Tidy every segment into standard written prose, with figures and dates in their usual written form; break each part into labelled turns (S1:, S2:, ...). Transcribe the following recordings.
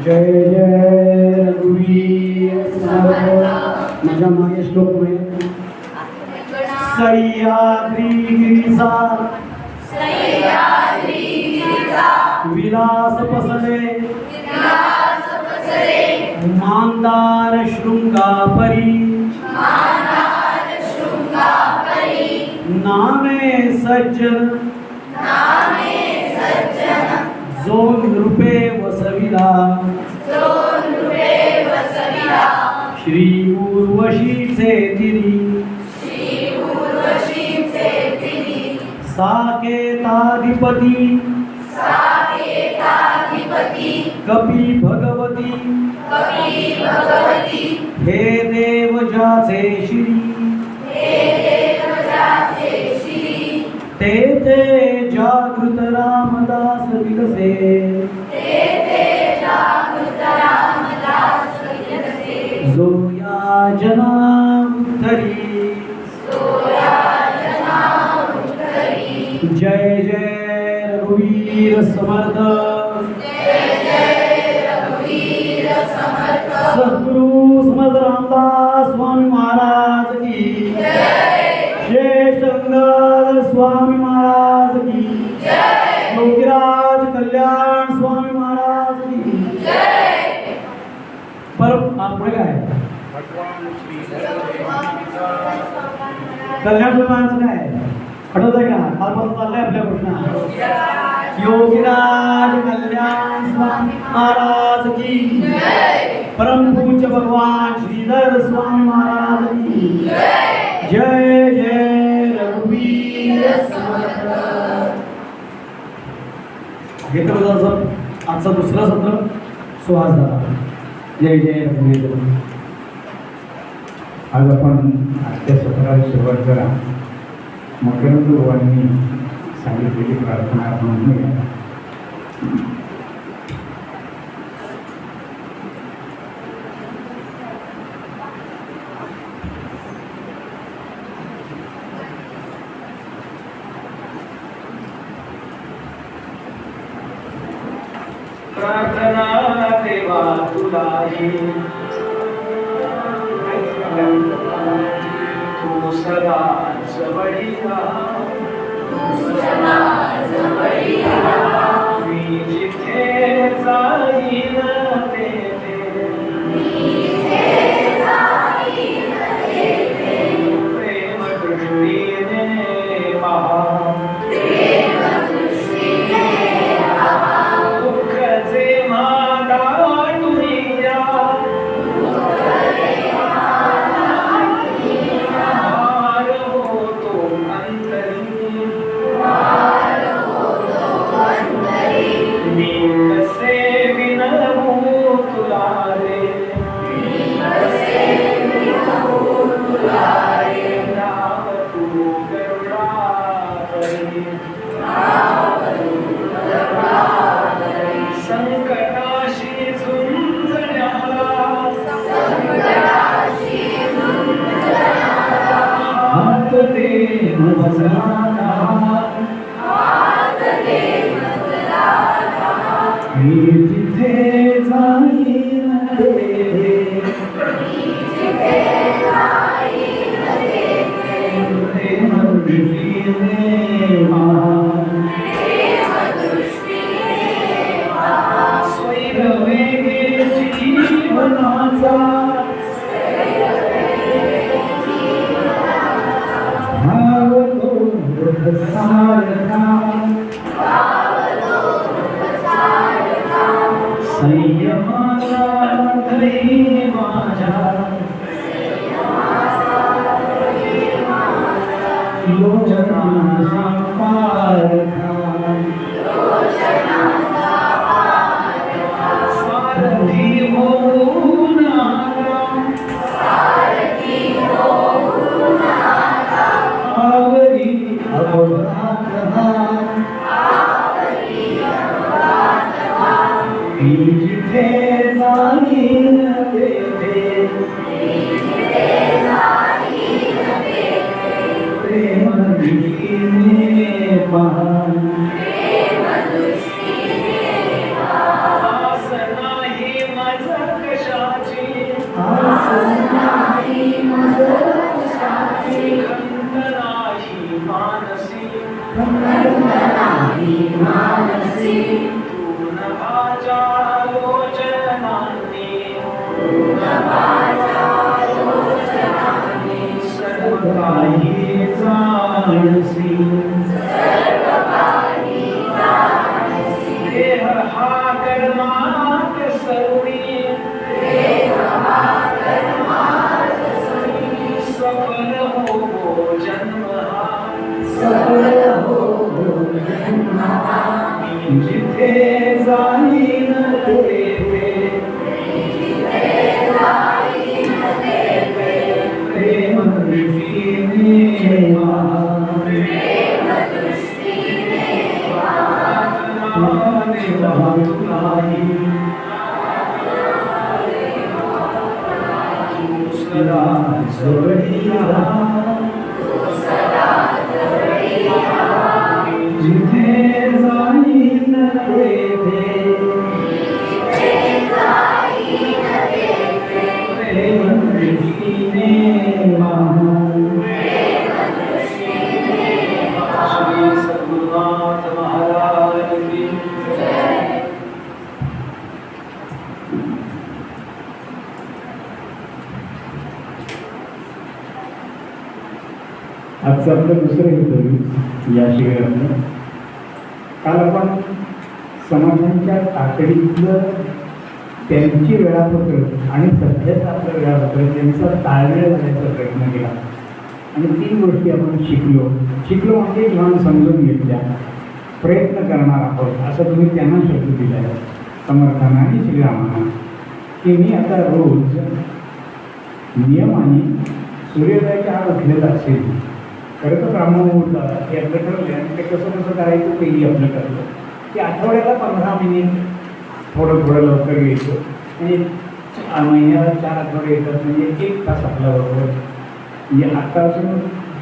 S1: जय जय रघुवीर समर्थ। माझ्या मागे श्लोक होईल. सह्याद्रीगिरीचा विलास पसले मांदार शृंगापरी नामे सज्जन जो नृपे वसविला श्री उर्वशीचे तिरी साकेताधिपती कपी भगवती हे देव जाचे श्री ते जागृत रामदास विकसे जो या जना उद्धरी जय जय रघुवीर समर्थ। सद्गुरु समर्थ रामदास स्वामी महाराज की श्रेष्ठ अंगद स्वामी महाराज की योगीराज कल्याण स्वामी महाराज की परम पुढे काय कल्याण स्वामींचं काय आठवत आहे का? कालपासून चाललंय आपल्या गोष्टी. योगीराज कल्याण स्वामी महाराज की परम पूज्य भगवान श्रीधर स्वामी महाराज की जय जय रघुवीर समर्थ. हे तर आजचं दुसरं सत्र सुहास झाला. जय जय रघुवीर.
S2: आज आपण आजच्या सत्राला सुरुवात करा. मकरंद गुरुवांनी सांगितलेली प्रार्थना आपण म्हणूया.
S1: प्रार्थना देवा तुलाही तू सदा जवळीला मी जिथे जाईन तेथे प्रेम दृष्टीने पहा दुःख जे मागाटुनिया संकटाशी झुंजण्याला हात दे मजला मी जिथे जाईन तेथे प्रेम दृष्टीने स्वैरवेगे जीवनाचा भाव तो सारखा संयमाचा धरी माझ्या लोचनाचा पारखा सारथी होऊन आवरी अवघात मी जिथे जाईन तेथे प्रेम दृष्टीने पहा आस नाही नभाच्या लोचनांनी सर्व काही जाणसी देह हा कर्मात सर्वी सफल हो जन्म हा जिथे जाईन तेथे प्रेम दृष्टीने आत्माने वाहुलाई सदा जवळी राहा जिथे जाईन तेथे प्रेम दृष्टीने वाहू श्री सद्गुरुनाथ महाराज की
S2: आजचं आपलं दुसरं इंटरव्ह्यू या शिबिरातलं. काल आपण समाजांच्या तातडीतलं त्यांची वेळापत्रक आणि सध्याचं आपलं वेळापत्रक यांचा ताळमेळ घालायचा प्रयत्न केला आणि 3 गोष्टी आपण शिकलो म्हणजे किंवा समजून घेतल्या. प्रयत्न करणार आहोत असं तुम्ही त्यांना शब्द दिला आहे समर्थांना आणि श्रीरामांना की मी आता रोज नियमाने सूर्योदयाच्या आड उठलेला असेल. खरं तर ब्राह्ममुहूर्त हे आपलं ठरलं आणि ते कसं करायचं तेही आपलं ठरलं की आठवड्याला 15 मिनिट थोडं लवकर घ्यायचं म्हणजे महिन्याला 4 आठवडे येतात म्हणजे 1 तास आपला बरोबर म्हणजे आत्तापासून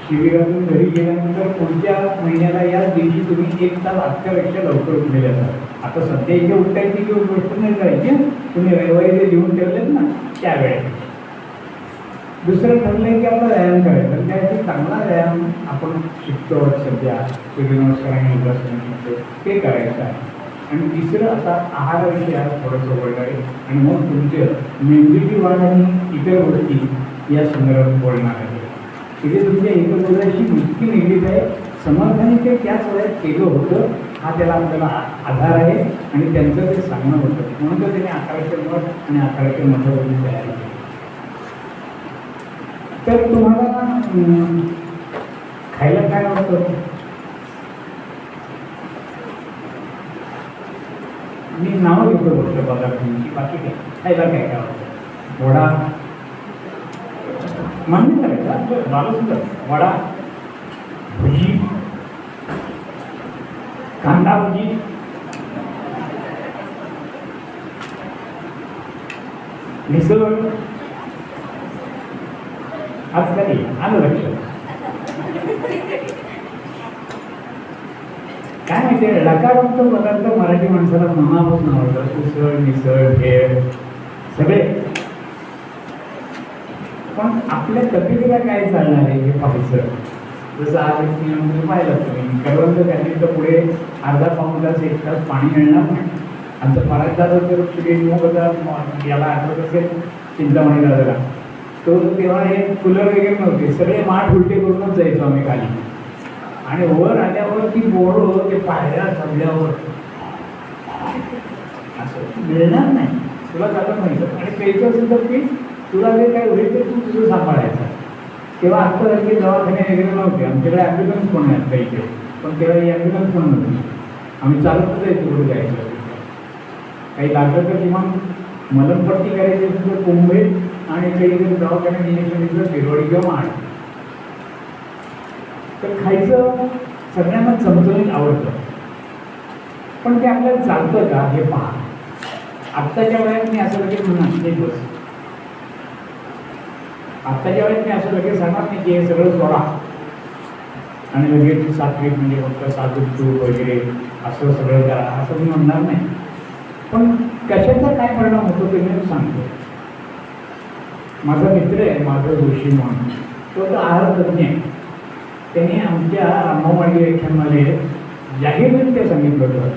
S2: शिबिरातून घरी गेल्यानंतर पुढच्या महिन्याला याच दिवशी तुम्ही 1 तास आजच्यापेक्षा लवकर उठलेले असतात. आता सध्या इथे उठायची किंवा गोष्ट नाही करायची. तुम्ही रविवारी जे लिहून ठेवलेत ना त्यावेळेस. दुसरं ठरलं आहे की आपला व्यायाम करायचा आणि त्यासाठी चांगला व्यायाम आपण शिकतो सध्या सूर्यनमस्कार आणि योगासन ते करायचं आहे. आणि तिसरं आता आहाराविषयी आज थोडंसं बोलणार आहे आणि मग तुमचं मेंदूची वाढ आणि इतर गोष्टी या संदर्भात बोलणार आहे. तिथे तुमच्या एकमेकांशी मुक्ती निगडीत आहे. समर्थाने ते त्याच वयात केलं होतं हा त्याला आपल्याला आधार आहे आणि त्यांचं ते सांगणं होतं म्हणून तर त्याने 1100 मठ आणि 1100 मठावरती तयार केली. तर तुम्हाला खायला काय आवडतं? मी नावं घेतो बोलतो पदार्थांची बाकी काय खायला काय आवडतं? वडा मान्य करायचा बालसुद्धा वडा भजी कांदा भजी मिसळ आज कधी आलं लक्षात काय माहिती आहे लकारांत पदार्थ मराठी माणसाला मनापासून आवडतात. उसळ मिसळ भेळ सगळे. पण आपल्या तब्येतीला काय चालणार आहे हे पाहायचं. जसं आज तुम्ही पाहिलं तुम्ही करवंद त्यांनी तर पुढे अर्धा पाऊण तास 1 तास पाणी मिळणार नाही. आमचं मराठा तर याला आठवत असेल चिंतामणी दादाला तो तेव्हा हे कूलर वगैरे नव्हते. सगळे माठ उलटे करूनच जायचो आम्ही खाली आणि वर आल्यावर ती बोरं ते पायऱ्या चढल्यावर असं मिळणार नाही. तुला चालत नाही आणि प्यायचं असेल तर की तुला जे काय होईल ते तू तुझं सांभाळायचं. तेव्हा आत्तासारखे दवाखाने वगैरे नव्हते. आमच्याकडे ॲम्ब्युलन्स पण आहेत काही इथे पण तेव्हा ही ॲम्ब्युलन्स पण नव्हती. आम्ही चालतच जायचो पुढे जायचं. काही लागलं तर किमान मलमपट्टी करायची असेल तर कुंभे आणि काही जर दवाखान्यात इंजेक्शन दिलं फिरवडी किंवा माण. तर खायचं सगळ्यांना चमचमीत आवडतं पण ते आपल्याला चालतं का हे पहा. आत्ताच्या वयात मी असं लगेच म्हणणार नाही बस. आत्ताच्या वेळेस मी असं लगेच सांगणार नाही की हे सगळं सोडा आणि लगेच सात्विक म्हणजे फक्त साधू तूप वगैरे असं सगळं करा असं मी म्हणणार नाही. पण कशाचा काय परिणाम होतो ते मी सांगतो. माझा मित्र आहे माझं जोशी म्हणून तो आहार तज्ञ आहे. त्याने आमच्या राममाडी व्याख्यानमध्ये जाहीररित्या सांगितलं होतं,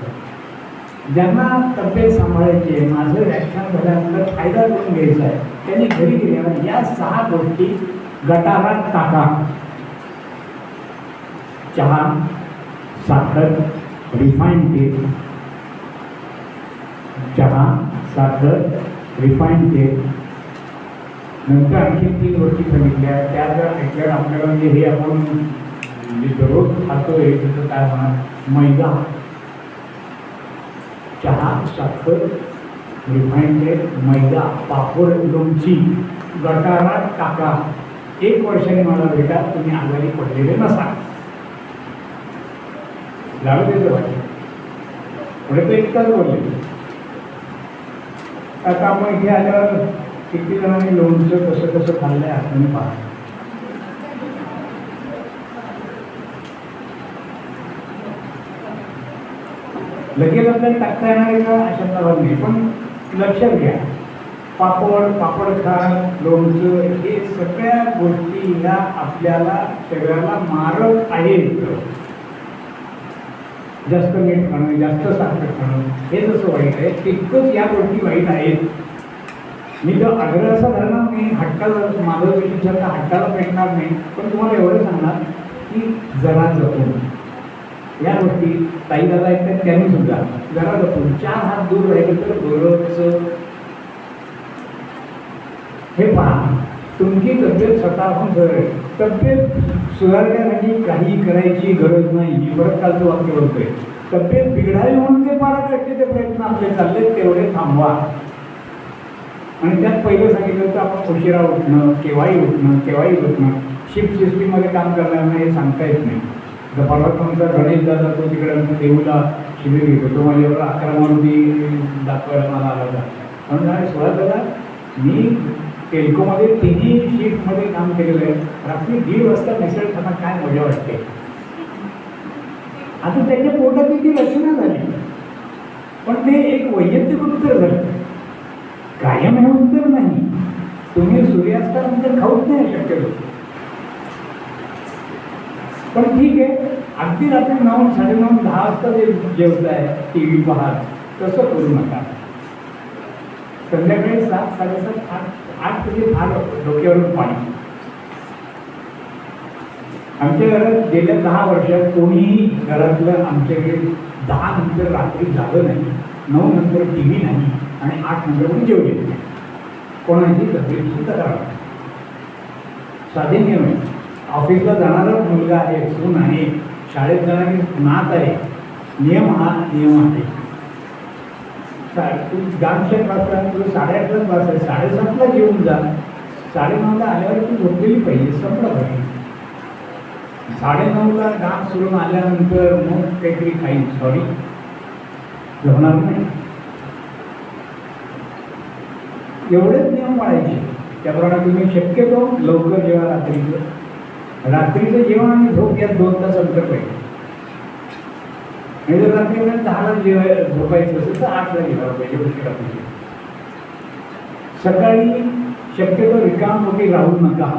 S2: ज्यांना तब्येत सांभाळायची आहे, माझं व्याख्यान झाल्यानंतर फायदा करून घ्यायचा आहे, त्यांनी घरी गेल्यावर या 6 गोष्टी गटारात टाका. चहा, साखर, रिफाईंड तेल, चहा, साखर, रिफाईंड तेल. नंतर आणखी 3 गोष्टी सांगितल्या. त्या जर ऐकल्यावर आपल्याला म्हणजे हे आपण म्हणजे दररोज खातोय त्याचं काय म्हणा, मैदा, चहा, साखर, रिफाईंड तेल, मैदा, पापड, लोणची गटारात टाका. 1 वर्षाने मला भेटा, तुम्ही आजारी पडलेले नसा. लागू देतो वाटतं पुढे तर एकटाच बोलले. आता आपण इथे आल्यावर किती जणांनी लोणचं कसं कसं खाल्लंय आपण पहा. लगेच आपल्याला टाकता येणार आहे का अशा भाग नाही, पण लक्षात घ्या, पापड खार, लोणचं हे सगळ्या गोष्टी ह्या आपल्याला शरीराला मारक आहेत. जास्त मीठ खाणं, जास्त साखर खाणं हे जसं वाईट आहे, तितकंच या गोष्टी वाईट आहेत. मी तर आग्रह असा धरणार नाही, हट्टाला माझं विचारता हट्टाला पेटणार नाही, पण तुम्हाला एवढं सांगणार की जरा जपून या गोष्टी ताई दादा ऐकतात त्यांनी सुद्धा जरा जपून 4 हात दूर राहिलं तर बरंच. हे पहा, तुमची तब्येत स्वतःहून सुधारेल. तब्येत सुधारण्यासाठी काही करायची गरज नाही. मी परत कालचं वाक्य बोलतोय, तब्येत बिघडावी म्हणून ते 12% प्रयत्न आपले चालले तेवढे थांबवा. आणि त्यात पहिलं सांगितलं होतं आपण उशिरा उठणं, केव्हाही उठणं. शिफ्ट सिस्टीममध्ये काम करणार नाही हे सांगता येत नाही. तर परवा तुमचा गणेश दादा तो तिकडे देऊला शिबिर घेतो, तो माझ्यावर 11 मारुती दाखवायला मला आला होता. म्हणून 16 दादा मी टेल्कोमध्ये 3ही शिफ्टमध्ये काम केलेलं आहे. रात्री 1:30 वाजता मिसळ खाना काय मजा वाटते. आता त्याच्या पोटात ती रचना झाली, पण ते एक वैयक्तिक उत्तर झालं, कायम हे उत्तर नाही. तुम्ही सूर्यास्तानंतर खाऊच नाही शक्यतो, पण ठीक आहे. अगदी रात्री 9, 9:30, 10 वाजता जे जेवताय TV पाहत तसं करू नका. संध्याकाळी 7, 7:30, 8 म्हणजे फार डोक्यावरून पाणी. आमच्या घरात गेल्या 10 वर्षात कोणीही घरातलं आमच्याकडे 10 नंतर रात्री झालं नाही, 9 नंतर TV नाही आणि 8 नंतर पण जेवले नाही. कोणाची तब्येतीची तक्रार साधे नियम आहे. ऑफिसला जाणारा मुलगा आहे, सून आहे, शाळेत जाणारी नात आहे, नियम आहे. तू डान्सच्या क्लासला तुझं 8:30ला क्लास आहे, 7:30ला जेवून जा, 9:30ला आल्यावर तू झोपलेली पाहिजे, संपलं पाहिजे. 9:30ला डान्स सोडून आल्यानंतर मग काहीतरी खाईन, सॉरी जमणार नाही. एवढेच नियम पाळायचे. त्याप्रमाणे तुम्ही शक्यतो लवकर जेवा. रात्रीचं जेवण आणि झोप यात 2 तास अंतर पाहिजे. आणि जर रात्री 10ला झोपायचं असेल तर 8ला जेवायला पाहिजे. सकाळी शक्यतो रिकामपोटी राहू नका.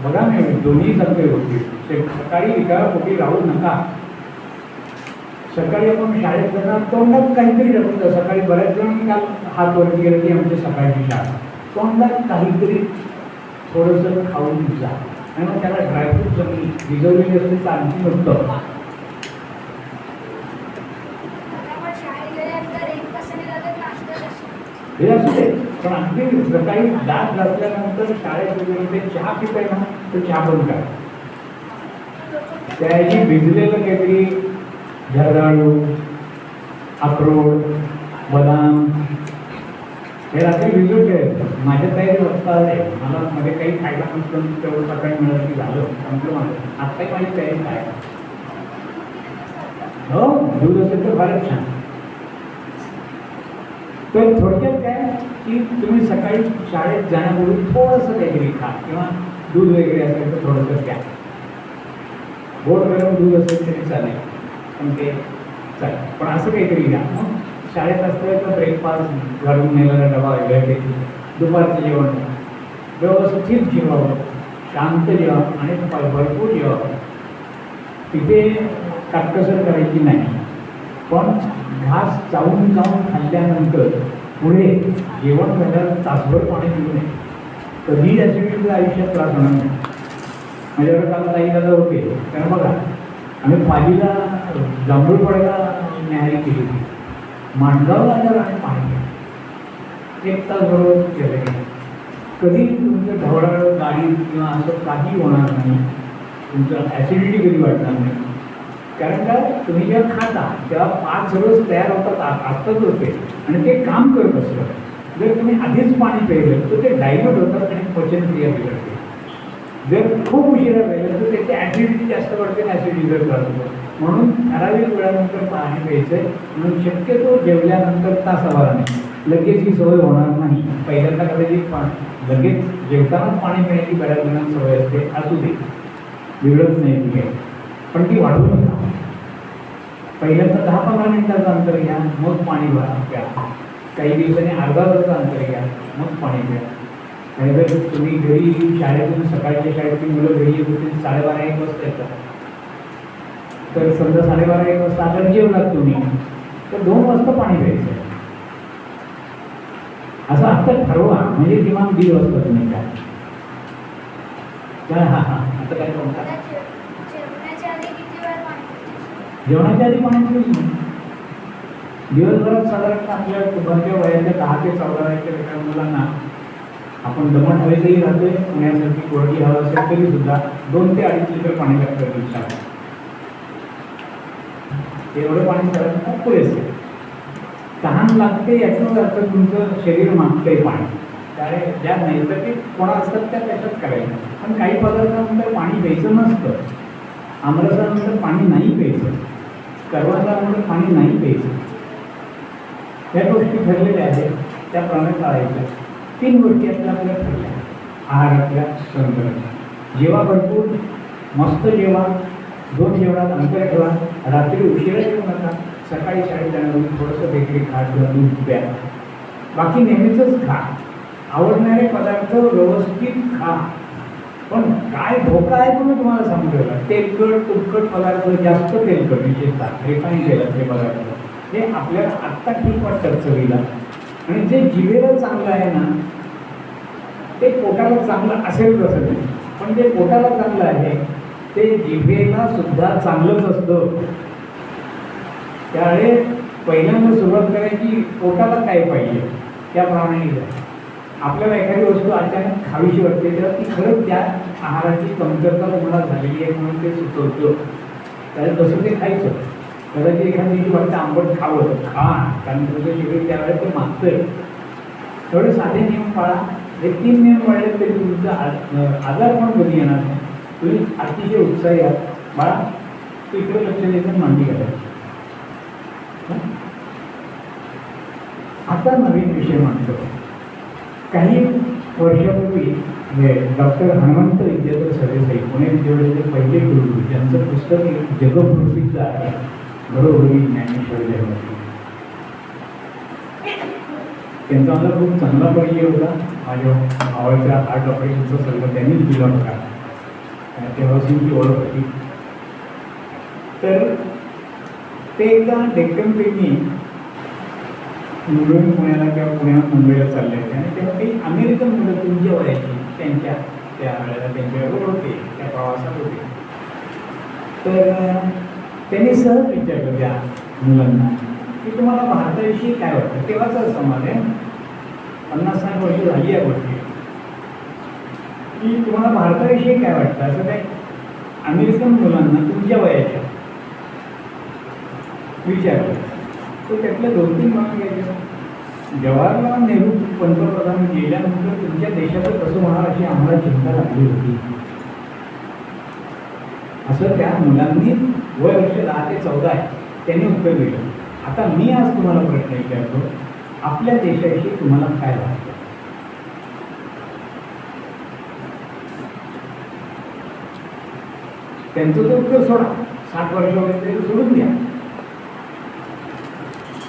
S2: बघा नाही, दोन्ही चांगले होते. सकाळी रिकामपोटी राहू नका. सकाळी आपण शाळेत जाणार, तोंडात काहीतरी टाकून. सकाळी बऱ्याच जण काल हात वरती गेले की आमची सकाळची शाळा, तोंडात काहीतरी थोडंसं खाऊन जा. आणि मग त्याला ड्रायफ्रूट जमी भिजवलेली असते तर आणखी नसतं. हे असू दे, पण अगदी सकाळी दात घासल्यानंतर शाळेत वगैरे ते चहा पिताय ना, तर चहा बंद करा. त्याऐवजी भिजलेलं काहीतरी जर्दाळू, अक्रोड, बदाम हे रात्री भिजून ठेवायचं. माझ्या तयारी वाजता आहे, मला मध्ये काही खायला नसतं, तेवढं सकाळी मिळालं की झालं संपलं माझं. आत्ताही माझी तयारी काय. हो, दूध असेल तर फारच छान. तर थोडक्यात काय की तुम्ही सकाळी शाळेत जाण्यापूर्वी थोडंसं काहीतरी खा, किंवा दूध वगैरे असेल तर थोडंसं घ्या. गोड गरम दूध असेल तरी चालेल, पण ते चालेल, पण असं काहीतरी घ्या. मग शाळेत असतं तर ब्रेकफास्ट घरून नेलेला डबा वगैरे, दुपारचं जेवण व्यवस्थित जेवावं, शांत जेवा आणि भरपूर जेवावं. तिथे काटकसर करायची नाही. पण घास चावून चावून खाल्ल्यानंतर पुढे जेवण झाल्यावर तासभर पाणी पिऊ नये. कधीही ॲसिडिटीचा आयुष्यात त्रास होणार नाही. माझ्याकडे काल काही दादा होते, कारण बघा आम्ही पालीला जांभूळ पडायला न्याहारी केली होती. माणगावला आल्यावर आम्ही पाणी पिलं. 1 तास बरोबर केलं गेलं. कधी तुमचं ढवळाळ गाडी किंवा असं काही होणार नाही. तुमचं ॲसिडिटी कधी वाटणार नाही. कारण का तुम्ही जेव्हा खाता तेव्हा 5 रस तयार होतात, असतच होते आणि ते काम करत असतं. जर तुम्ही आधीच पाणी प्यायलं तर ते डायवर्ट होतात आणि पचनक्रिया बिघडते. जर खूप उशिरा प्यायलं तर त्याची ॲसिडिटी जास्त वाढते आणि ॲसिडिटी त्रास होतो. म्हणून ठराविक वेळानंतर पाणी प्यायचं आहे. म्हणून शक्यतो जेवल्यानंतर तासाभराने, लगेच ही सवय होणार नाही. पहिल्यांदा कदाचित लगेच जेवतानाच पाणी पिण्याची बऱ्याच जणांना सवय असते, असू दे, बिघडत नाही ती आहे, पण ती वाढवू नका. पहिल्यांदा 10-15 मिनिटाचं अंतर घ्या, मग पाणी प्या. काही दिवसांनी अर्धा तासाचं अंतर घ्या, मग पाणी प्या. आणि जर तुम्ही घरी शाळेतून सकाळच्या शाळेतली मुलं घरी येत होती 12:30-1 वाजता येतात, तर समजा 12:30-1 वाजता अगर जेवलात तुम्ही तर 2 वाजता पाणी प्यायचं. असं आता ठरवा, म्हणजे किमान 1.5 वाजता तुम्ही काय. हां हां आता काय म्हणतात, जेवणाच्या आधी पाणी पिऊ. दिवसभरात साधारणतः आपल्या कुटुंबाच्या वयाच्या 10 ते 14 वर्षाच्या मुलांना आपण दमट हवेतही राहतोय, पुण्यासारखी कोरडी हवा असेल तरी सुद्धा 2 ते 2.5 लिटर पाणी लागतं दिवसाला. एवढं पाणी साधारणतः पुरेसे. तहान लागते याचाच अर्थ तुमचं शरीर मागतंय पाणी. कारण ज्या नैसर्गिक कोणा असतात त्या त्याच्यात करायचं. पण काही पदार्थानंतर पाणी प्यायचं नसतं. आमरसानंतर पाणी नाही प्यायचं, करवंदानंतर पाणी नाही प्यायचं. या गोष्टी ठरलेल्या आहेत, त्याप्रमाणे पाळायच्या. 3 गोष्टी आपल्या ठरल्या आहारातल्या संतुलन. जेवा भरपूर, मस्त जेवा, 2 जेवणात अंतर ठेवा, रात्री उशिरा जेवू नका, सकाळी शाळेत जाण्यापूर्वी थोडंसं बेकरी खा किंवा दूध प्या. बाकी नेहमीचंच खा, आवडणारे पदार्थ व्यवस्थित खा. पण काय धोका आहे तुम्ही तुम्हाला समजायला, तेलकट तुपकट पदार्थ, जास्त तेलकट विशेषतः रिफाईन तेलातले पदार्थ हे आपल्याला आत्ता ठीक वाटतात चवीला, आणि जे जिभेला चांगलं आहे ना ते पोटाला चांगलं असेल कसं नाही, पण जे पोटाला चांगलं आहे ते जिभेला सुद्धा चांगलंच असतं. त्यामुळे पहिल्यांदा सुरुवात करायची, पोटाला काय पाहिजे त्याप्रमाणे. आपल्याला एखादी वस्तू अचानक खावीशी वाटते तेव्हा ती खरंच त्या आहाराची कमतरता तुम्हाला झालेली आहे म्हणून ते सुचवतं. त्याला तसं ते खायचं. कदाचित एखादी दिवशी वाटतं आंबट खावं, खा, कारण तुझं शरीर त्यावेळेस ते मागतंय. थोडे साधे नियम पाळा. हे 3 नियम पाळले तरी तुमचा आजार पण कधी येणार नाही. तुम्ही अतिशय उत्साही आहात. बाळा तू इकडे लक्ष द्यायचं, मांडी घालायची. आता नवीन विषय मांडतो. काही वर्षापूर्वी डॉक्टर हनुमंत विद्याधर सरदेसाई, पुणे विद्यापीठाचे पहिले गुरु, ज्यांचं पुस्तक जगप्रसिद्ध आहे, घरोघरी ज्ञानेश्वर जयवंती. त्यांचा मला खूप चांगला परिचय होता. माझ्या भावाच्या हार्ट ऑपरेशनचा सल्ला त्यांनीच दिला होता, तेव्हापासून ती ओळख होती. तर ते एकदा डेक्कन पेनी मुंबईहून पुण्याला किंवा पुण्याहून मुंबईला चालले होते, आणि तेव्हा काही अमेरिकन मुलं तुमच्या वयाची त्यांच्या त्या वेळेला त्यांच्याबरोबर होते, त्या प्रवासात होते. तर त्यांनी सहज विचारलं त्या मुलांना की तुम्हाला भारताविषयी काय वाटतं. तेव्हाचा समाज आहे, 50-60 वर्ष झाली या गोष्टी, की तुम्हाला भारताविषयी काय वाटतं. असं काय अमेरिकन मुलांना तुमच्या वयाच्या विचारलं. तो त्यातल्या 2-3 मार्क घ्यायचे. जवाहरलाल नेहरू पंतप्रधान गेल्यानंतर तुमच्या देशाचं कसं होणार अशी आम्हाला चिंता लागली होती. असं त्या मुलांनी, वय वर्ष 10 ते 14 आहे, त्यांनी उत्तर दिलं. आता मी आज तुम्हाला प्रश्न विचारतो, आपल्या देशाविषयी तुम्हाला काय वाटतं. त्यांचं तर उत्तर सोडा, 60 वर्ष वगैरे सोडून द्या.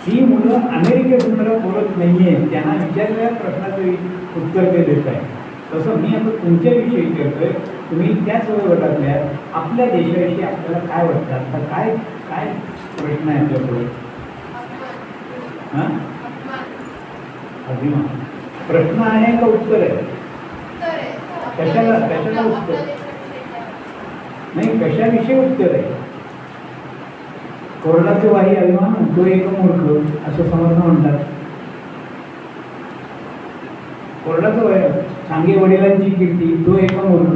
S2: ही मुलं अमेरिकेत बोलत नाही आहे, त्यांना विचारलेल्या प्रश्नाचं उत्तर ते देत आहे. तसं मी आता तुमच्याविषयी विचारतोय, तुम्ही त्याच वयोगटातल्या आपल्या देशाविषयी आपल्याला काय वाटतं. आता काय काय प्रश्न आहे आपल्यापुढे. हां अभिमान. प्रश्न आहे का उत्तर आहे? कशाला उत्तर नाही, कशाविषयी उत्तर आहे? कोरडाचे वाही अभिमान तो एक मूर्ख असं समर्थ म्हणतात. कोरडाचं वय सांगे वडिलांची कीर्ती तो एक मूर्ख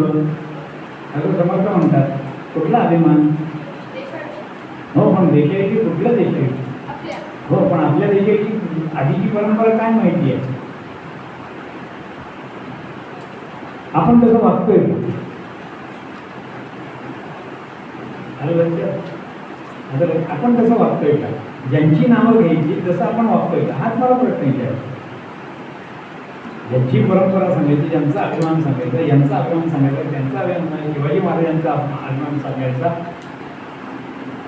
S2: असं समर्थ म्हणतात. कुठला अभिमान? हो, पण देशाची कुठल्या देशाची? हो, पण आपल्या देशाची आधीची परंपरा काय माहिती आहे? आपण कसं वागतोय? आपण कसं वागतोय का? ज्यांची नावं घ्यायची तसं आपण वागतोय का? हाच मला प्रश्न विचारायचा. ज्यांची परंपरा सांगायची, ज्यांचा अभिमान सांगायचा, यांचा अभिमान सांगायचा, त्यांचा अभिमान, शिवाजी महाराजांचा अभिमान सांगायचा,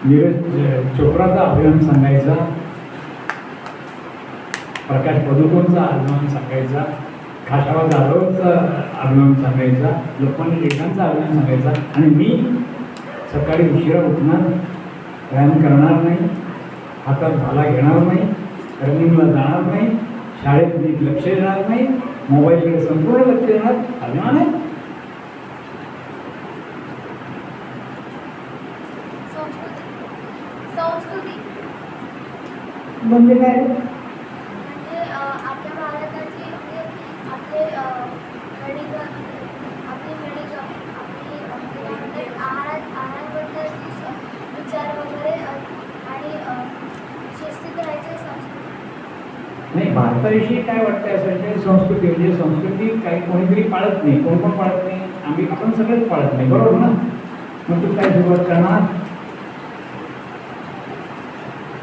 S2: नीरज चोप्राचा अभिमान सांगायचा, प्रकाश पदुकोणचा अभिमान सांगायचा, खाशाबा जाधवचा अभिमान सांगायचा, लोकमान्य टिळकांचा अभिमान सांगायचा. आणि मी सकाळी उशिरा उठणार, व्यायाम करणार नाही, हातात भाला घेणार नाही, रनिंगला जाणार नाही, शाळेत नीट लक्ष देणार नाही, मोबाईलकडे संपूर्ण लक्ष देणार. अभिमान आहे? म्हणजे काय?
S3: आपल्या भारताची आपले आहाराबद्दल विचार वगैरे आणि शिस्तीत राहायचे संस्कृती.
S2: नाही, भारताविषयी काय वाटतं असं? संस्कृती म्हणजे संस्कृती काही कोणीतरी पाळत नाही. कोण पण पाळत नाही? आपण सगळेच पाळत नाही, बरोबर ना? मग तू काय सुरुवात करणार?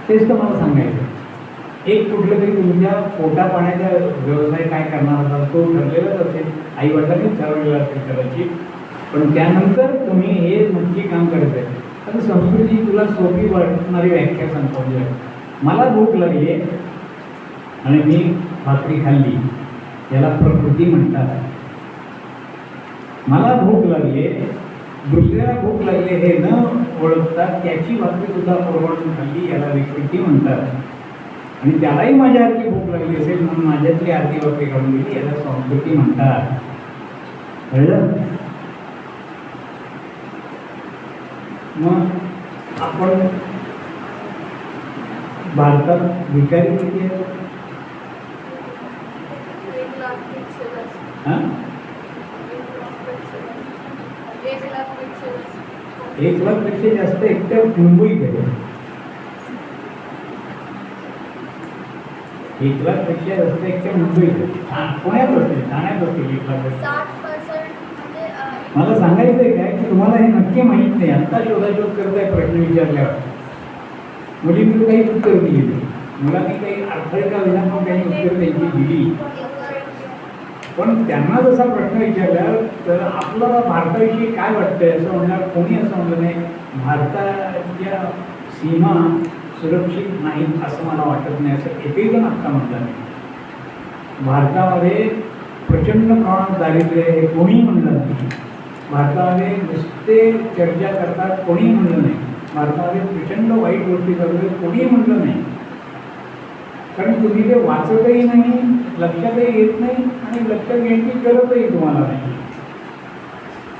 S2: तेच तर मला सांगायचं. एक कुठलं तरी तुमच्या पोटा पाण्याचा व्यवसाय काय करणार होता तो ठरलेलाच असेल, आई वडिलांनी ठरवलेला असेल कदाचित, पण त्यानंतर तुम्ही हे नक्की काम करत आहे. तर संस्कृती तुला सोपी वाटणारी व्याख्या सांगतो. म्हणजे मला भूक लागली आणि मी भाकरी खाल्ली, याला प्रकृती म्हणतात. मला भूक लागली, दुसऱ्याला भूक लागली हे न ओळखता त्याची भाकरी सुद्धा परवडून खाल्ली, याला विकृती म्हणतात. आणि त्यालाही माझ्यासारखी भूक लागली असेल म्हणून माझ्यातली आरती भाकरी काढून गेली, याला संस्कृती म्हणतात. कळलं? मग आपण भारतात भिकारी किती आहेत? 1,00,000पेक्षा जास्त एकट्या मुंबईत आहे. 1,00,000पेक्षा जास्त एकट्या मुंबईत आहे. पुण्यात असतील, ठाण्यात असतील 1,00,000. मला सांगायचं आहे काय की तुम्हाला हे नक्की माहीत नाही. आत्ता शोधाशोध करताय प्रश्न विचारल्यावर. मुलींनी काही उत्तर दिली, मुलांनी काही अडथळे का विना पण काही उत्तर त्यांची दिली. पण त्यांना जसा प्रश्न विचारला तर आपल्याला भारताविषयी काय वाटतंय असं म्हणणार कोणी असं म्हणलं नाही. भारताच्या सीमा सुरक्षित नाहीत असं मला वाटत नाही असं एकही जण आत्ता म्हणलं नाही. भारतामध्ये प्रचंड प्रमाणात दारिद्र्य आहे हे कोणी म्हणलं नाही. भारतामध्ये नुसते चर्चा करतात कोणी म्हणलं नाही. भारतामध्ये प्रचंड वाईट गोष्टी करतात कोणी म्हणलं नाही. कारण तुम्ही ते वाचतही नाही, लक्षातही येत नाही आणि लक्षात घेण्याची गरजही तुम्हाला नाही.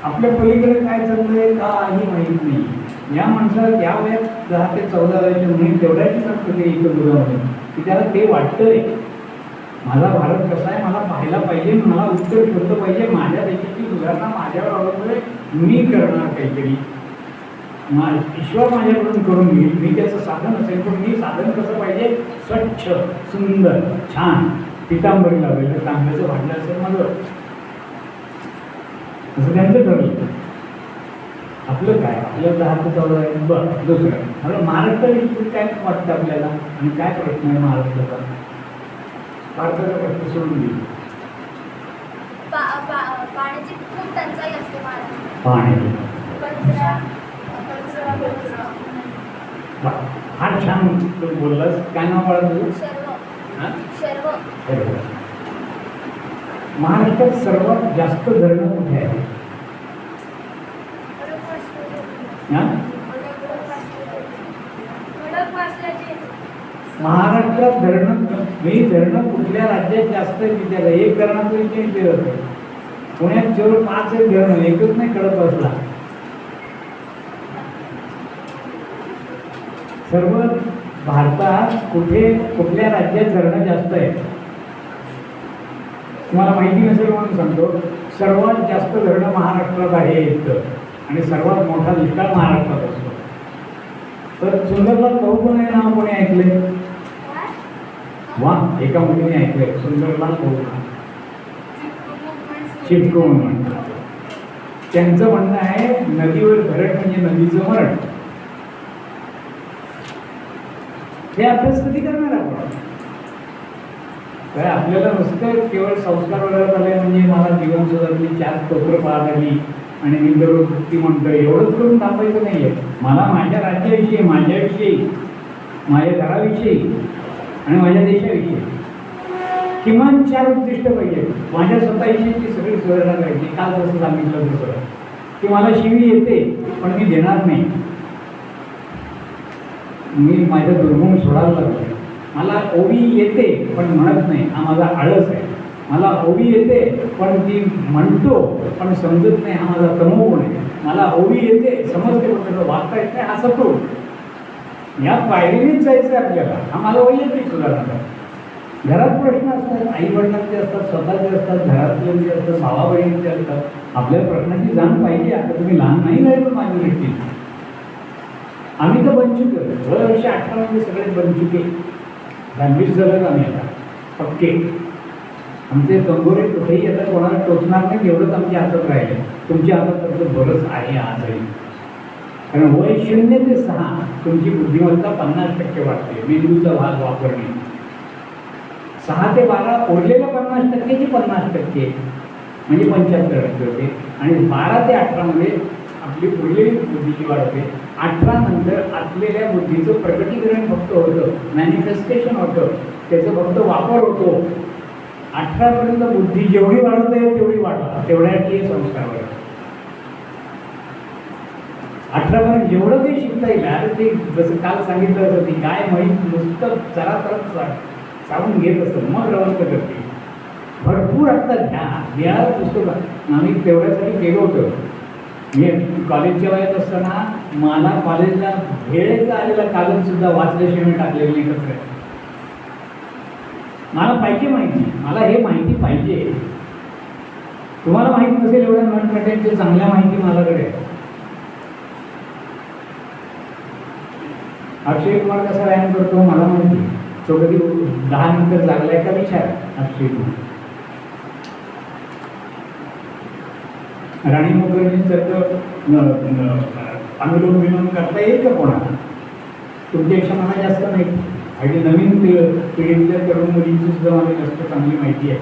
S2: आपल्या पलीकडे काय चाललंय काही माहीत नाही. या माणसाला त्या वयात 10 ते 14 वर्षाची म्हणून तेवढ्याची संस्कृती इथं दुधामध्ये की त्याला ते वाटतंय माझा भारत कसा आहे मला पाहायला पाहिजे, मला उत्तर शोधलं पाहिजे, माझ्या देशाची सुधारणा माझ्यावर अवलंबून मी करणार काहीतरी, ईश्वर माझ्याकडून करून घेईल, मी त्याचं साधन असेल पण मी साधन कसं पाहिजे स्वच्छ सुंदर छान पितांबरी लावेल तांब्याचं भांडलं असेल माझं असं त्यांचं ठरलं. आपलं काय आपलं 10 ते 14 आहे. बरं दुसरं मला महाराष्ट्राविषयी काय वाटतं आपल्याला आणि काय प्रश्न आहे महाराष्ट्राचा? भारताचा प्रश्न सोडून दिली.
S3: पाण्याची खूप टंचाई असते महाराष्ट्रात.
S2: पाणी फार छान तू बोललास. काय नाव बाळा तुझं? शर्व. महाराष्ट्रात सर्वात जास्त धरणं कुठे आहे? महाराष्ट्रात धरणं कुठल्या राज्यात जास्त आहे विचारलं. एक धरणाचं विषय होतं. पुण्यात जवळ 5 आहेत धरणं, एकच नाही कळत बसला. सर्व भारतात कुठल्या राज्यात धरणं जास्त आहे तुम्हाला माहिती नसेल म्हणून सांगतो. सर्वात जास्त धरणं महाराष्ट्रात आहेत आणि सर्वात मोठा दुष्काळ महाराष्ट्रात असतो. तर सुंदरलाल भाऊ पण आहे नाव कोणी ऐकले? वा, एका मुलीने ऐकले सुंदरलाल भाऊ. चिपको म्हणतात. त्यांचं म्हणणं आहे नदीवर धरण म्हणजे नदीचं मरण. हे अभ्यास कधी करणार आपण? काय आपल्याला नुसतं केवळ संस्कार वगैरे झाले म्हणजे मला जीवन सुधारली 4 स्तोत्र पाहत आली आणि मी दररोज भक्ती म्हणतो एवढंच करून थांबायचं नाहीये. मला माझ्या राज्याविषयी, माझ्याविषयी, माझ्या घराविषयी आणि माझ्या देशाविषयी किमान 4 उद्दिष्ट पाहिजे. माझ्या स्वतःविषयीची सगळी सुधारणा करायची. काल जसं सांगितलं तसं की मला शिवी येते पण मी देणार नाही. मी माझं दुर्गुण सोडायला लागलो. मला ओवी येते पण म्हणत नाही, हा माझा आळस आहे. मला ओवी येते पण ती म्हणतो पण समजत नाही, हा माझा तमोगुण आहे. मला ओवी येते समजते पण त्याचं वागता येत नाही, हा सत्व. या पायरीनेच जायचं आहे आपल्याला. हा मला वैयक्तिक सुधारणा. घरात प्रश्न असतात, आई वडिलांचे असतात, स्वतःचे असतात, घरातले असतात, भावा बहिणीचे असतात. आपल्या प्रश्नाची जाण पाहिजे. आता तुम्ही लहान नाही राहिलो माझ्या दृष्टीने. आम्ही तर बनचुके वर्ष 18 मध्ये सगळे बनचुके 20 झालं आम्ही आता पक्के. आमचे कंगोरे कुठेही आता कोणाला टोचणार नाही एवढंच आमच्या हातात राहिले. तुमच्या हातात तर बरंच आहे आजही. कारण वय 0 ते 6 तुमची बुद्धिमत्ता 50% वाढते. मेंदूचा भाग वापरणे. 6 ते 12 उरलेल्या 50%ची 50% म्हणजे 75% होते. आणि 12 ते 18 मध्ये आपली उरलेली बुद्धीची वाढ होते. 18 नंतर असलेल्या बुद्धीचं प्रकटीकरण फक्त होतं, मॅनिफेस्टेशन होतं, त्याचं फक्त वापर होतो. 18 पर्यंत बुद्धी जेवढी वाढवता येईल तेवढी वाढवा, तेवढ्याची संस्कार वाढवा. 18 पर्यंत जेवढं ते शिकता येईल. अरे ते जसं काल सांगितलं होतं ती गाय माहीत नुसतं चराचरत चालून घेत असतं मग रवंत करते. भरपूर आता घ्या पुस्तकं आम्ही तेवढ्यासाठी केलं होतं. मी कॉलेजच्या वयात असताना मला कॉलेजला वेळेचा आलेला कागद सुद्धा वाचल्याशिवाय मी टाकलेलं नाही कसं. मला पाहिजे माहिती, मला हे माहिती पाहिजे. तुम्हाला माहित नसेल एवढ्या नटनट्यांची चांगल्या माहिती माझ्याकडे आहे. अक्षय कुमार कसा व्यायाम करतो मला माहिती. तो कधी 10 मिनिटं लागलाय का विचार अक्षय कुमार. राणी मुखर्जीसारखं अनुलोम विलोम करता येईल का कोणाला? तुमच्यापेक्षा मला जास्त माहिती. आणि नवीन पिढीतल्या तरुण मुलींची सुद्धा मला जास्त चांगली माहिती आहे.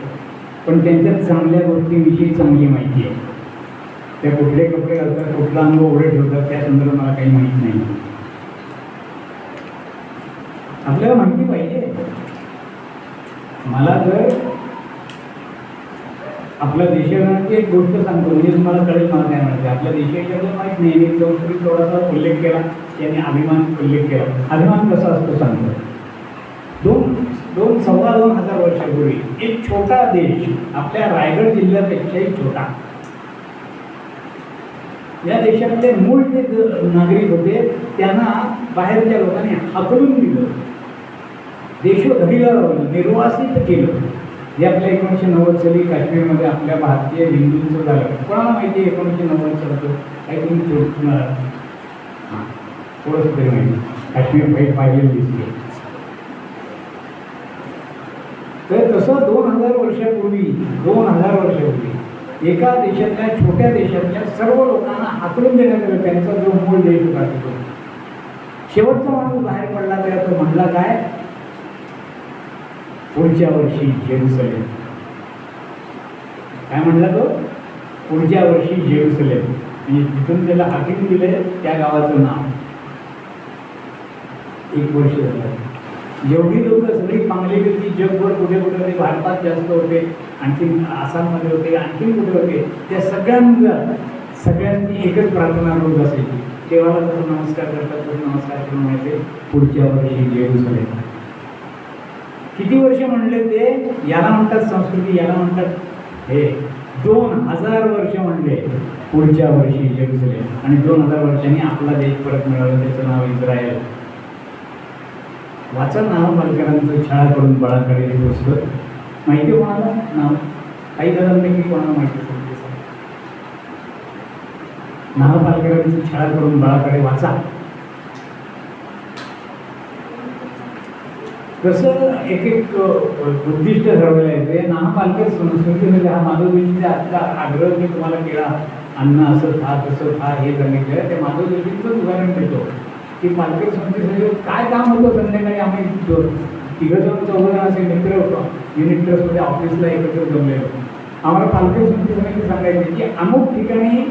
S2: पण त्यांच्यात चांगल्या गोष्टींविषयी चांगली माहिती आहे. त्या कुठले कपडे घालतात, कुठला अनुभव उडे ठेवतात त्या संदर्भात मला काही माहीत नाही. आपल्याला माहिती पाहिजे. मला जर आपल्या देशाची एक गोष्ट सांगतो म्हणजे तुम्हाला कळेल मला काय म्हणायचं. आपल्या देशाच्याबद्दल माहीत नाही. एक संस्कृत थोडासा उल्लेख केला, त्याने अभिमान उल्लेख केला. अभिमान कसा असतो सांगतो. 2,000-2,25,000 वर्षापूर्वी एक छोटा देश आपल्या रायगड जिल्ह्यापेक्षाही छोटा. या देशातले मूळ जे नागरिक होते त्यांना बाहेरच्या लोकांनी हाकलून दिलं, देशोधडीला लावलं, निर्वासित केलं. जे आपल्या 1990 साली काश्मीरमध्ये आपल्या भारतीय हिंदूंचं झालं. कोणाला माहिती आहे 1990 सालचं? काही तुम्ही हां थोडंसं तरी माहिती. काश्मीर फाईट पाहिलेलं दिसते. तर तसं 2000 वर्षापूर्वी एका देशातल्या छोट्या देशातल्या सर्व लोकांना हाकलून देण्यात आलं. त्यांचा जो मूळ देश होता तो शेवटचा माणूस बाहेर पडला तेव्हा तो म्हणला काय, पुढच्या वर्षी जेरुसलेम. काय म्हणला तो? पुढच्या वर्षी जेरुसलेम. म्हणजे तिथून त्याला हाकीम दिले त्या गावाचं नाव. 1 वर्ष झालं. एवढी लोक सगळी पांगली होती जगभर. कुठे कुठे होते, भारतात जास्त होते, आणखी आसाममध्ये होते, आणखी कुठे होते. त्या सगळ्यांची एकच प्रार्थना रोज असायची. देवाला जसं नमस्कार करतात तसं नमस्कार करून म्हणायचे पुढच्या वर्षी जेरुसलेम. किती वर्ष म्हणले ते? याला म्हणतात संस्कृती, याला म्हणतात हे 2000 वर्ष म्हणले. पुढच्या वर्षी जेरुसलेम, आणि 2000 वर्षांनी आपला देश परत मिळाला, त्याचं नाव इस्रायल. वाचा नाव पालकरांचं छळाकडून बळाकडे हे पुस्तक. माहिती आहे कोणाला नाव? काही जणांपैकी कोणाला माहिती असेल ते सांगा. नाव पालकरांचं छळाकडून बळाकडे वाचा. कसं एक एक उद्दिष्ट ठरवलेलं आहे ते. नाना पालकर संस्कृतीमध्ये हा माधवजींचा आजचा आग्रह मी तुम्हाला केला, अन्न असं खा तसं खा हे सांगितलं. ते माधवजींचंच उदाहरण देतो की पालकर संस्कृतीमध्ये काय काम होतं. संध्याकाळी आम्ही तिघंजण चौघजण असे मित्र होतो, युनिट ट्रस्टमध्ये ऑफिसला एकत्र जमलेलो. आम्हाला पालकर संस्कृतीमध्ये सांगायचे की अमुक ठिकाणी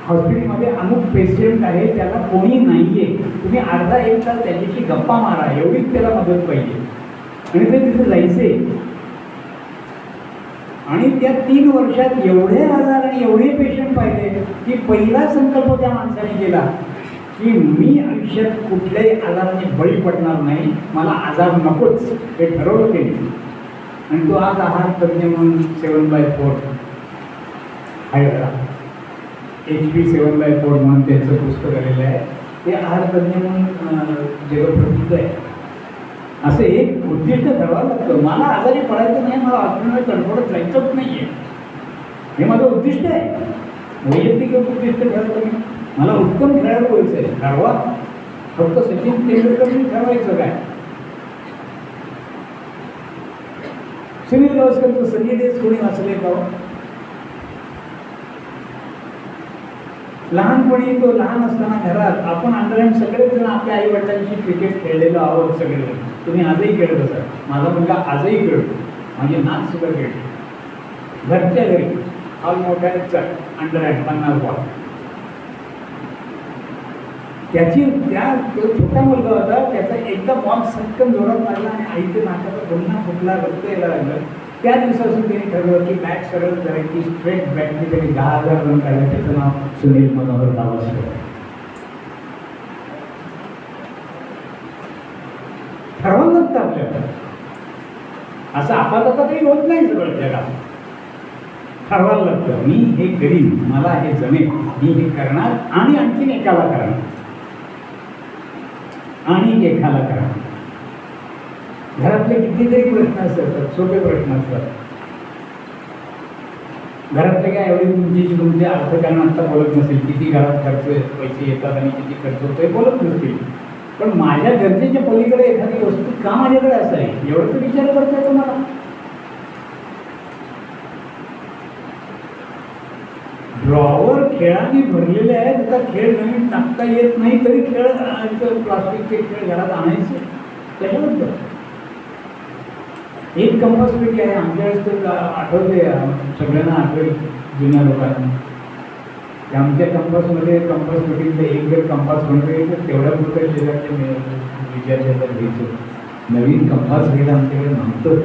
S2: हॉस्पिटलमध्ये अमुक पेशंट आहे, त्याला कोणी नाही आहे, तुम्ही अर्धा एक तास त्याच्याशी गप्पा मारा, एवढीच त्याला मदत पाहिजे. आणि ते तिथे जायचे. आणि त्या 3 वर्षात एवढे आजार आणि एवढे पेशंट पाहिले की पहिला संकल्प त्या माणसाने केला की मी आयुष्यात कुठल्याही आजाराने बळी पडणार नाही, मला आजार नकोच, हे ठरवलं त्यांनी. आणि तो आज आहार तज्ञ म्हणून 7/4 आहे. HP 7/4 म्हणून त्यांचं पुस्तक आलेलं आहे. ते आहार तज्ञ म्हणून जगप्रसिद्ध आहे. असं एक उद्दिष्ट ठरवावं लागतं. मला आजारी पडायचं नाही, मला हॉस्पिटलमध्ये तडफडत जायचंच नाही आहे, हे माझं उद्दिष्ट आहे. वैयक्तिक उद्दिष्ट ठरवलं मी, मला उत्तम खेळाडू व्हायचं आहे, ठरवा. फक्त सचिन तेंडुलकरनी ठरवायचं काय? सुनील गावस्करचं सनी डेज कोणी वाचले का? लहानपणी तो लहान असताना घरात आपण अंडरहँड सगळेजण आपल्या आई वडिलांशी क्रिकेट खेळलेलो आहोत सगळेजण. तुम्ही आजही खेळत असाल, माझा मुलगा आजही खेळतो, माझी नात सुद्धा खेळते. घरच्या घरी हॉल मोठ्याचा अंडरहँड 50 बॉल. तो छोटा मुलगा होता, त्याचा एकदा बॉल सटकन जोरात लागला आणि आईच्या नाकाचा गुन्हा फुटला, रक्त यायला लागलं. त्या दिवसापासून त्यांनी ठरवलं की बॅट सरळ करायची, स्ट्रेट बॅटने त्यांनी 10,000 रन काढले. त्याचं नाव सुनील मनोहर गावस्कर. ठरवून लागतं आपल्याला. असं आता काही होत नाही सगळं जगात. ठरवायला लागतं, मी हे करीन, मला हे जमेल, मी हे करणार आणि आणखीन एकाला करणार आणि एकाला करणार. घरातले कितीतरी प्रश्न असतात, सोपे प्रश्न असतात. घरातले काय एवढे तुमचे अर्थकारण आता बोलत नसेल, किती घरात खर्च पैसे येतात आणि किती खर्च होतो हे बोलत नसतील. पण माझ्या गरजेच्या पलीकडे एखादी वस्तू का माझ्याकडे असावी एवढं तर विचार करताय तुम्हाला. ड्रॉवर खेळाने भरलेले आहेत. आता खेळ नवीन टाकता येत नाही तरी खेळ प्लास्टिकचे खेळ घरात आणायचे. त्याच्याबद्दल एक कंपास पेटी आहे आमच्या वेळेस, तर आठवते सगळ्यांना, आठवेल जुन्या लोकांना. आमच्या कंपासमध्ये कंपास पेटीतलं एक जर कंपास बनवले तर तेवढ्या पुरतं शेजारच्या विद्यार्थ्याला घ्यायचं. नवीन कंपास घ्यायला आमच्याकडे नव्हतं.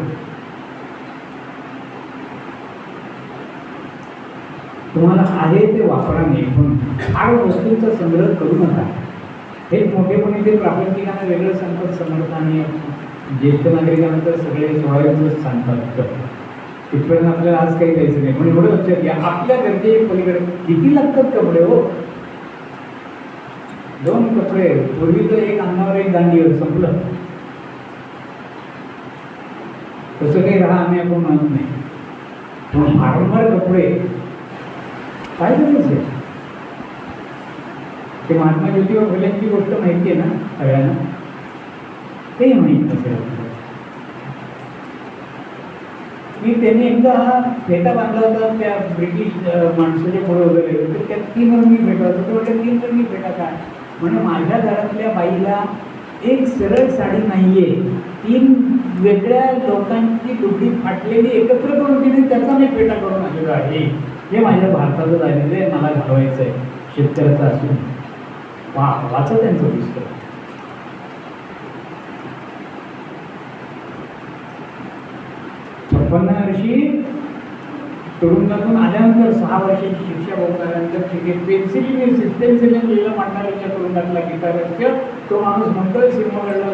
S2: तुम्हाला आहे ते वापरा नाही, पण फार वस्तूंचा संग्रह करू नका. हेच मोठेपणे ते प्रापंचिकांना वेगळं सांगतात, समर्थ आणि ज्येष्ठ नागरिकांना तर सगळे स्वाभाविकच सांगतात. तिथपर्यंत आपल्याला आज काही द्यायचं नाही. पण एवढं लक्षात घ्या, आपल्या गरजे पलीकडे किती लागतात कपडे हो. 2 कपडे, पूर्वी तर एक अंगावर एक दांडीवर संपलं. तसं काही राहा आम्ही आपण म्हणत नाही, पण वारंवार कपडे काय करायचं? ते महात्मा ज्योतिबा फुलेंची गोष्ट माहिती आहे ना सगळ्यांना? ते माहीत नसेल. मी त्यांनी एकदा फेटा बांधला होता त्या ब्रिटिश माणसाच्या पुढे वगैरे, तर त्या 3 रंगी फेटा होता. तर म्हटलं 3 रंगी फेटा काय? म्हणजे माझ्या घरातल्या बाईला एक सरळ साडी नाहीये, 3 वेगळ्या लोकांची लुगडी फाटलेली एकत्र करून तिने त्याचा मी फेटा करून आलेलो आहे. हे माझ्या भारताचं झालेलं आहे, मला घालवायचं आहे. शेतकऱ्याचं असून वाचा त्यांचं पुस्तक. वर्षी तुरुंगातून आल्यानंतर 6 वर्षाची शिक्षा भोगल्यानंतर पेन्सिलिन लिहिलं मंडालीच्या तुरुंगातला गीतारक्ष. तो माणूस म्हणतोय सिनेमाकडला,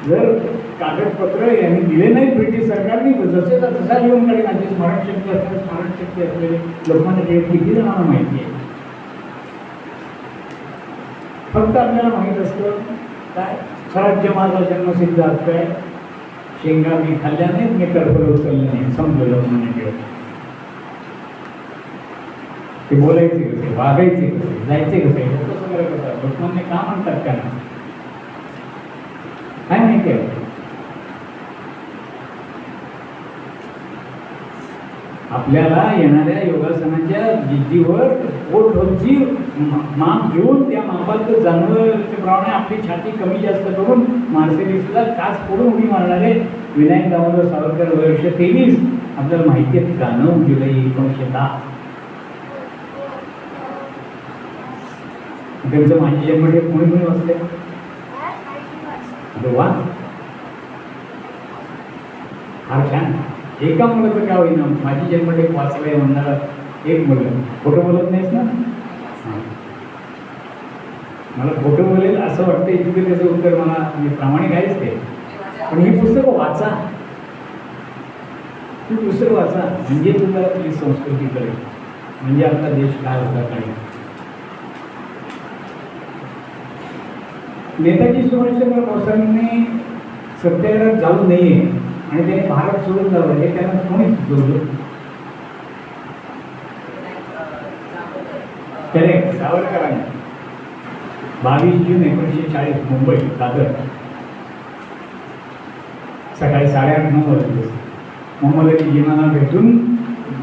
S2: जर कागदपत्र यांनी दिले नाहीत ब्रिटिश सरकारने, जसे तसा लिहून काढले. माझी स्मरणशक्ती असलेले स्मरणशक्ती असलेले लोकमान्य टिळक किती जणांना माहिती आहे. फक्त आपल्याला माहीत असतं काय, स्वराज्य माझा जन्मसिद्ध हक्क आहे, शेंगा मी खाल्ल्या नाहीत, मी कर्करोग उचलले नाही, संपलं लोकमान्य टिळक. ते बोलायचे कसे, वागायचे कसे, जायचे कसे, लोक सगळं करतात. लोकमान्य का म्हणतात का नाही काय माहिती आहे. आपल्याला येणाऱ्या योगासनाच्या जिद्दीवर पोटची माप घेऊन त्या मापात जाणवल्याप्रमाणे आपली छाती कमी जास्त करून मार्सेलिसला काच फोडून उडी मारणारे विनायक दामोदर सावरकर वर्ष 23 आपल्याला माहिती आहे का? 9 जुलै 1910. त्यांचं माझी जन्मडे कोणी कोणी वाचले वा, फार छान. एका मुलाचं काय होईना, माझी जन्मडे वाचलंय म्हणणारा एक मुलं. खोटं बोलत नाहीस ना? मला खोटं बोलेल असं वाटतं इतकं त्याचं उत्तर मला म्हणजे प्रामाणिक आहेच ते. पण ही पुस्तकं वाचा, तू पुस्तकं वाचा म्हणजे तुम्हाला आपली संस्कृती कळेल, म्हणजे आपला देश काय होता कळेल. नेताजी सुभाषचंद्र बोसांनी सत्याग्रहात जाऊ नये आणि त्याने भारत सोडून जावं हे त्यांना कोणी सुचवलं? करेक्ट, सावरकरांनी. 22 जून 1940 मुंबई दादर सकाळी 8:30-9 वाजले. मोहम्मद अली जिनाला भेटून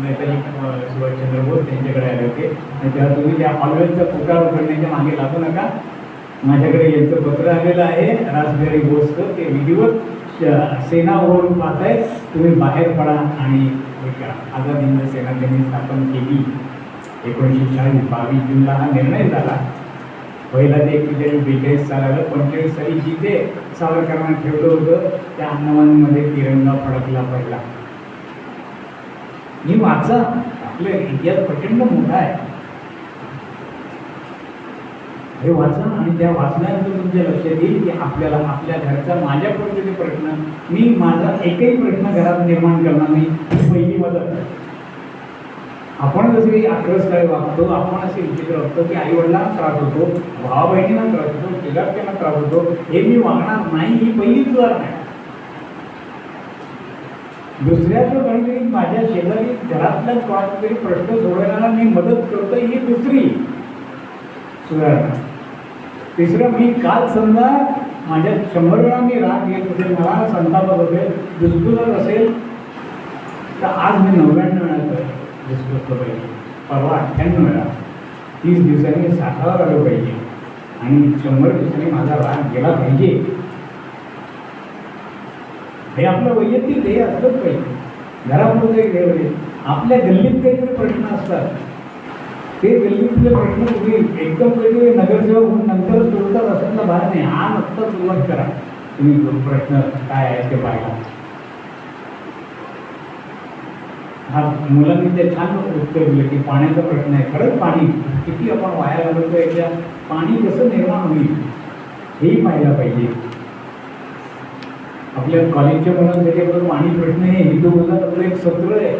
S2: नेताजी सुभाषचंद्र बोस त्यांच्याकडे आले होते आणि तेव्हा तुम्ही त्या हॉलवेलचा पुकार करण्याच्या मागे लागू नका, माझ्याकडे यांचं पत्र आलेलं आहे रासबिहारी बोसचं, ते विधिवत सेना ओढून पाहत आहे, तुम्ही बाहेर पडा आणि हे करा. आझाद हिंद सेना त्यांनी स्थापन केली 1940. 22 जूनला हा निर्णय झाला. पहिला ते 41-42 सालाला 45 साली जिथे सावरकरांना ठेवलं होतं त्या अंदमानमध्ये तिरंगा फडकला पहिला. ही वाचा, आपला इतिहास प्रचंड मोठा आहे. हे वाचा आणि त्या वाचल्यानंतर तुमच्या लक्षात येईल की आपल्याला आपल्या घरचा माझ्या पद्धतीचे प्रश्न, मी माझा एकही प्रश्न घरात निर्माण करणार नाही. पहिली मदत. आपण जसे आक्रसकाळी वागतो, आपण असे विचित्र वागतो की आई वडिलांना त्रास होतो, भावा बहिणींना त्रास होतो, शेजारच्यांना त्रास होतो, हे मी वागणार नाही, ही पहिली सुधारणा आहे. दुसऱ्याचं काहीतरी माझ्या शेजारी घरातल्या कोणाचा प्रश्न सोडवण्याला मी मदत करतो, ही दुसरी सुधारणा. तिसरं, मी काल समजा माझ्या 100 वेळा मी राग घेत असेल, मला संतापत असेल, दुसरं असेल तर आज मी 99 वेळा डिस्कसलं पाहिजे, परवा 98 वेळा, 30 दिवसांनी 60 आलं पाहिजे आणि 100 दिवसांनी माझा राग गेला पाहिजे. हे आपलं वैयक्तिक ध्येय असलंच पाहिजे. घरापुरतं एक ध्येय पाहिजे. आपल्या गल्लीत काहीतरी प्रश्न असतात, ते गल्लीतले प्रश्न तुम्ही एकदम पहिले नगरसेवक होऊन नंतर सोडतात असं भाग नाही. हा नुसता सुरुवात करा, तुम्ही प्रश्न काय आहे ते पाहिला. हा मुलांनी ते छान उत्तर दिलं की पाण्याचा प्रश्न आहे. खरंच पाणी किती आपण वाया घालवतो, याच्या पाणी कसं निर्माण होईल हेही पाहायला पाहिजे. आपल्या कॉलेजच्या मुलांसाठी आपण पाणी प्रश्न हे हिंदू मुलात आपलं एक सत्र आहे,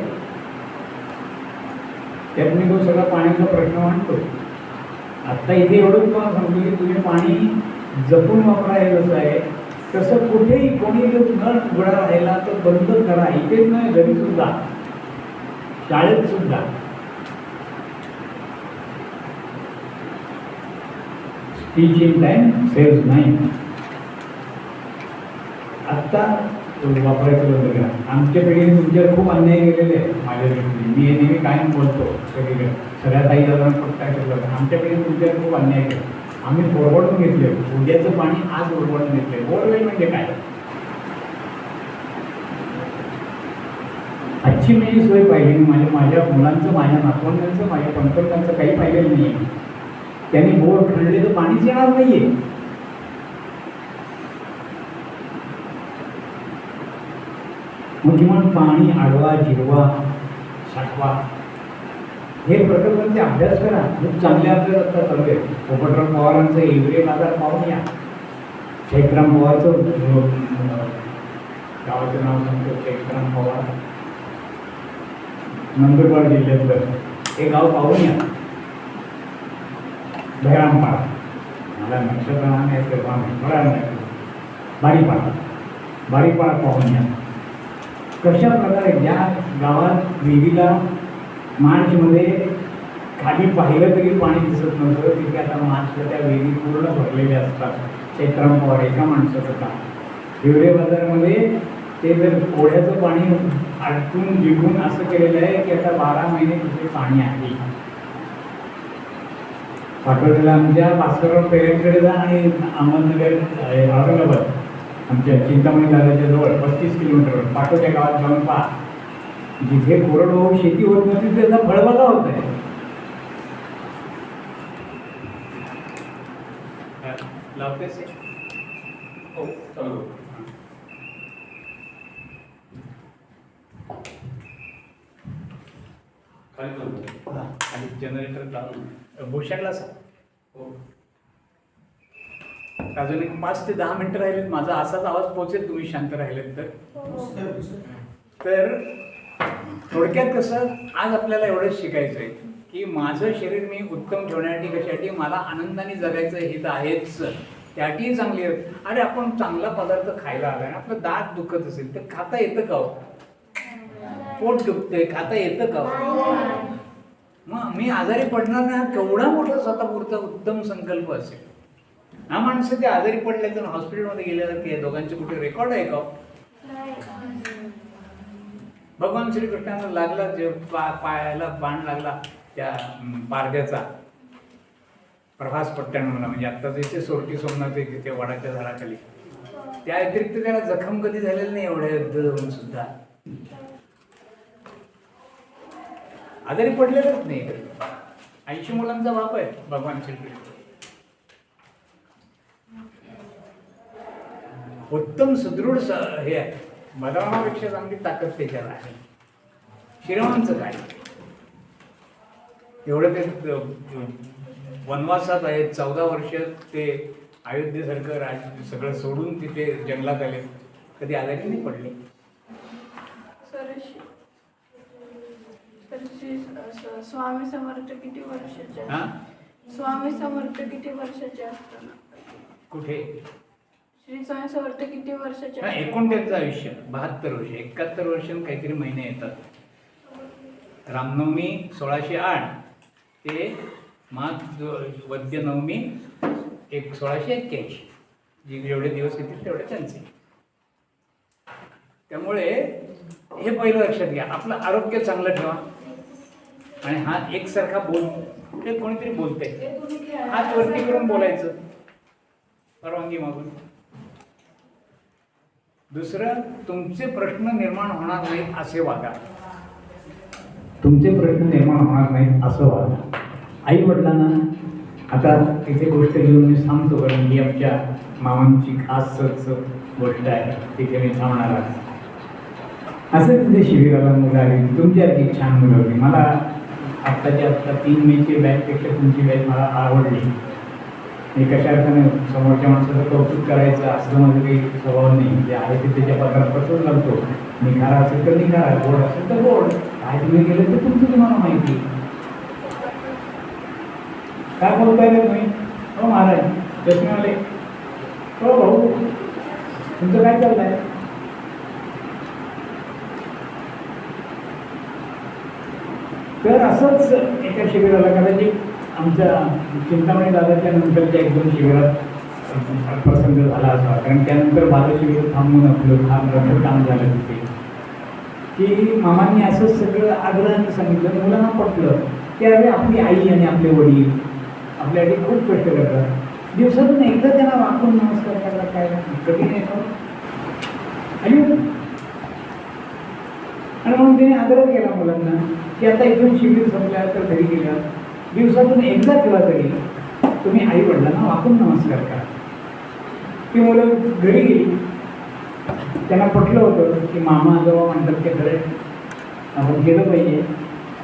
S2: त्यात मी तो सगळा पाण्याचा प्रश्न मांडतो. आत्ता इथे एवढंच तुम्हाला सांगतो की तुम्ही पाणी जपून वापरा. हे जसं आहे तसं कुठेही कोणी जर नळ उघडा राहिला तर बंद करा. इथेच नाही, घरी सुद्धा, शाळेत सुद्धा. स्पीच इन टाइम सेव्स नाही. आत्ता वापरायचं बंद करा. आमच्या पिढीने तुमच्यावर खूप अन्याय केलेले आहे. माझ्या दृष्टीने मी हे नेहमी कायम बोलतो सगळीकडे, सगळ्या काही जणांना फक्त काय केलं, आमच्या पिढीने तुमच्यावर खूप अन्याय केला. आम्ही ओरबडून घेतले, उद्याचं पाणी आज ओरबडून घेतले. बोरवेल म्हणजे काय? आजची मी सोय पाहिली नाही. माझ्या मुलांचं, माझ्या नातवंडांचं, माझ्या पंतप्रधानांचं काही पाहिलेलं नाही आहे. त्यांनी बोर खणले तर पाणीच येणार नाही आहे. मग किमान पाणी अडवा, जिरवा, साठवा, हे प्रकल्पांचे अभ्यास करा. खूप चांगले अभ्यास असतात सगळे. पोपटराव पवारांचं एव्हरे बाजार पाहून या. शेखराम पवारचं गावाचं नाव सांगतो चैत्राम पवार, नंदुरबार जिल्ह्यातलं हे गाव पाहून या. बहिरामपाडा, मला नक्षत्र नाम आहे ते बारीपाडा पाहून या. कशा प्रकारे ज्या गावात विहिरीला मार्चमध्ये खाली पाहिलं तरी पाणी दिसत नव्हतं, तिथे आता मार्चला त्या विहिरी पूर्ण भरलेल्या असतात. चैत्राम पवार एका माणसाचं काम. हिवरे बाजारमध्ये ते जर ओढ्याचं पाणी अडकून जिंकून असं केलेलं आहे की आता 12 महिने तिथे पाणी आहे. पाठवलेला आमच्या भास्करराव पेरेंकडे जा आणि अहमदनगर औरंगाबाद आमच्या चिंतामणी दादाच्या जवळ 35 किलोमीटरवर पाठवत्या गावात जाऊन पहा. जिथे कोरडवाहू शेती होत नव्हती त्याचा फळबागा होत आहे. लावतेच हो चालू. आणि जनरेटर लावून भूषणला हो. अजून एक 5 ते 10 मिनिटं राहिलेत. माझा असाच आवाज पोहोचेल तुम्ही शांत राहिलेत तर. थोडक्यात कसं आज आपल्याला एवढंच शिकायचं आहे की माझं शरीर मी उत्तम ठेवण्यासाठी कशासाठी मला आनंदाने जगायचं हे तर आहेच. त्यासाठी चांगली अरे आपण चांगला पदार्थ खायला आला आणि आपलं दात दुखत असेल तर खाता येतं का? पोट दुखतंय खाता येतं का? मग मी आजारी पडणार नाही केवढा मोठा स्वतःपुरता उत्तम संकल्प असेल. हा माणसं ते आजारी पडले तर हॉस्पिटलमध्ये गेल्यासारखे दोघांचे कुठे रेकॉर्ड आहे का? भगवान श्रीकृष्णाला लागला जे पायाला बाण लागला त्या पारद्याचा प्रभास पट्ट्यानं मला म्हणजे आता जिथे सोरटी सोमनाथ आहे तिथे वडाच्या झाडाखाली त्या व्यतिरिक्त त्याला जखम कधी झालेली नाही एवढ्या युद्ध होऊन सुद्धा आजारी पडलेलंच नाही. 80 मुलांचा बाप आहे भगवान श्रीकृष्ण. उत्तम सुदृढ हे आहे. बदामापेक्षा चांगली ताकद त्याच्यात आहे. श्रीरामांचं काय एवढं ते वनवासात आहेत 14 वर्ष ते अयोध्येसारखं राज्य सगळं सोडून तिथे जंगलात आले कधी आजारी नाही पडले.
S4: स्वामी समर्थ किती वर्षाचे? स्वामी समर्थ किती वर्षाचे असताना
S2: कुठे
S4: श्री स्वामी समर्थ किती वर्षाचे?
S2: एकूण त्यांचं आयुष्य 72 वर्ष 71 वर्ष काहीतरी महिने येतात. रामनवमी 1608 ते माघ वद्य नवमी 1681 जेवढे दिवस येतील तेवढे त्यांचे. त्यामुळे हे पहिलं लक्षात घ्या. आपलं आरोग्य चांगलं ठेवा आणि हा एकसारखा ते कोणीतरी बोलतंय हात वरती करून बोलायचं परवानगी मागून. दुसरं तुमचे प्रश्न निर्माण होणार नाहीत असे वागा. तुमचे प्रश्न निर्माण होणार नाहीत असं वागा. आई वडिलांना आता तिथे गोष्ट घेऊन मी सांगतो कारण ही आमच्या मामांची खासच गोष्ट आहे. तिथे मी थांबणार आहे. असं तिथे शिबिराला मुलं आली तुमच्यासारखी छान मुलं होती. मला आत्ताच्या आत्ता 3 मेची बॅचपेक्षा तुमची बॅच मला आवडली. मी कशा अर्थाने समोरच्या माणसाचं कौतुक करायचं असं माझं काही स्वभाव नाही. जे आहे ते त्याच्या पत्रात पसरून घालतो. निखारा असेल तर निखारा गोड असेल तर गोड काय तुम्ही केलं तर तुमचं तुम्हाला माहिती. काय बोलताय रे तुम्ही? हो महाराज चष्मेवाले हो भाऊ तुमचं काय चाललंय? तर असंच एका शिबिराला कदाचित आमच्या चिंतामणी दादाच्या नंतरच्या 1-2 शिबिरात प्रसंग झाला असा. कारण त्यानंतर बालशिबिर थांबून आपलं मोठं काम झालं तिथे की मामांनी असंच सगळं आग्रहाने सांगितलं. मुलांना पटलं की अरे आपली आई आणि आपले वडील आपल्यासाठी खूप कष्ट करतात. दिवसातून एकदा त्यांना वाकून नमस्कार करायला काय कधी नाही का आणि म्हणून त्याने आग्रह केला मुलांना की आता इथून शिबिर संपल्या तर घरी गेल्या दिवसातून एकदा किंवा तरी तुम्ही आई वडिलांना वाकून नमस्कार करा. ती मुलं घरी गेली. त्यांना पटलं होतं की मामा जेव्हा म्हणतात की खरं आपण केलं पाहिजे.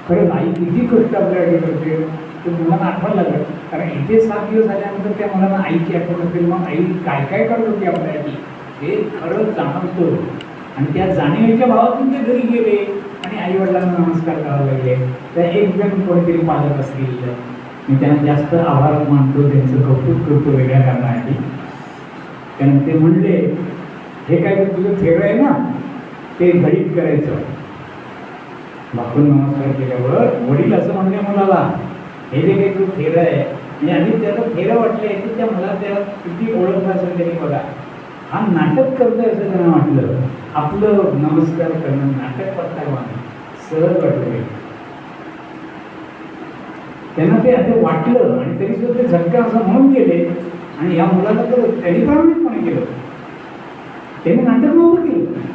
S2: खरंच आई किती कष्ट आपल्याकडे करते ते मुलांना आठवायला लागलं. कारण इथे 7 दिवस आल्यानंतर त्या मुलांना आईची आठवण असेल. मग आई काय काय करत होती आपल्यासाठी हे खरंच जाणवतं. आणि त्या जाणीवेच्या भावातून ते घरी गेले आणि आई वडिलांना नमस्कार करायला लागले. तर एक जण कोणीतरी पालक असतील, मी त्यांना जास्त आभार मानतो, त्यांचं कौतुक करतो वेगळ्या कारणासाठी. कारण ते म्हणले, हे काय तुझं थेरं आहे ना, ते घडीत करायचं. बापून नमस्कार केल्यावर वडील असं म्हणले मुलाला, हे जे काही तू थेरं आहे, म्हणजे आधी त्याला थेरं वाटले की त्या मला त्याला किती ओळखलं असेल त्यांनी बघा, हा नाटक करतोय असं त्यांना वाटलं. आपलं नमस्कार करणं नाटक वाटतं, सहज वाटलं त्यांना. ते आता वाटलं आणि तरी सुद्धा ते झटका असं म्हणून गेले. आणि ह्या मुलाला तर त्यांनी प्रामाणिकपणे केलं, त्यांनी नाटक नव्हतं केलं.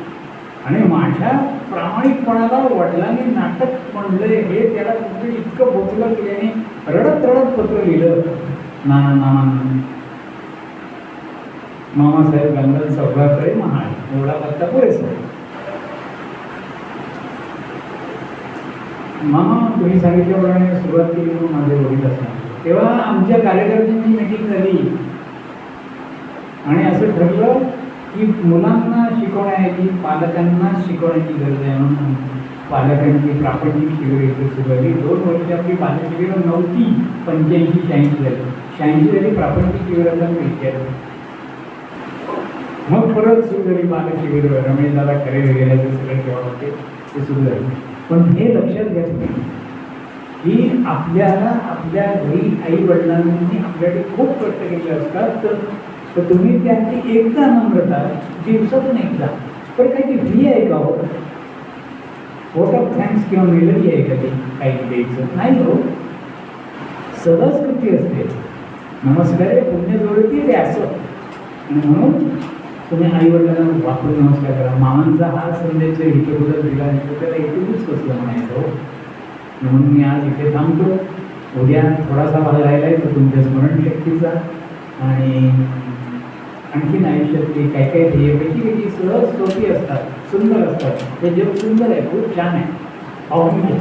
S2: आणि माझ्या प्रामाणिकपणाला वडिलांनी नाटक म्हणलंय हे त्याला कुठे इतकं पोचलं की त्याने रडत रडत पत्र लिहिलं, मामासाहेब गंगल सौभाकडे महाड, एवढा पत्ता पुरेसा. मामा तुम्ही सांगितल्याप्रमाणे सुरुवात केली म्हणून माझे वडील असणार. तेव्हा आमच्या कार्यकर्त्यांची मीटिंग झाली आणि असं ठरलं की मुलांना शिकवण्याची, पालकांना शिकवण्याची गरज आहे म्हणून पालकांची प्रापंचिक शिबिरं इथे सुरू झाली. 2 वर्ष आपली पालक शिबिरं नव्हती, 85-86 झाली. 86 झाली प्रापंचिक शिबिराचा विचार. मग परत सुरू झाली पालक शिबिरं, रमेश दादा खरे वगैरे सगळे केव्हा होते ते सुरू झाले. पण हे लक्षात घ्या की आपल्याला आपल्या घरी आई वडिलांनी आपल्याकडे खूप कष्ट केले असतात, तर तुम्ही त्यांची एकदा नम्रता दिवसातून एकदा, पण काही ती फी आहे का हो? वोट ऑफ थँक्स किंवा मेलडी आहे का ते काही द्यायचं नाही हो. सहज कृती असते, नमस्कार आहे पुण्य जोडती ते असं. आणि म्हणून तुम्ही आई वडिलांना वापरून नमस्कार करा. मामांचा हा संदेश हितबद्दल दिला नाही त्याला हेतूच कसलं म्हणायचं. म्हणून मी आज इथे थांबतो. उद्या थोडासा भाग राहिला आहे तो तुमच्या स्मरणशक्तीचा आणि आणखीन आयुष्यातली काय काय ध्येयपैकी काही सहज सोपी असतात, सुंदर असतात. हे जग सुंदर आहे, खूप छान आहे. पाहून घ्या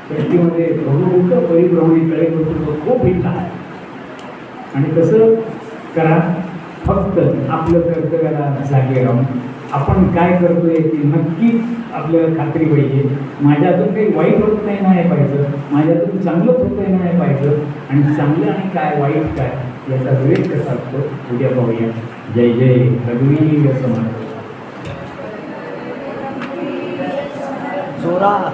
S2: सृष्टीमध्ये प्रभुभूत परिभ्रमणीकडे खूप हित आहे. आणि कसं करा, फक्त आपलं कर्तव्याला जागे राहून आपण काय करतोय ती नक्कीच आपल्याला खात्री पाहिजे. माझ्यातून काही वाईट होत नाही पाहिजे, माझ्यातून चांगलंच होतं नाही पाहिजे. आणि चांगलं आणि काय वाईट काय याचा विवेक कसा असतो उद्या पाहूया. जय जय रघुवीर समर्थ.
S1: जोरात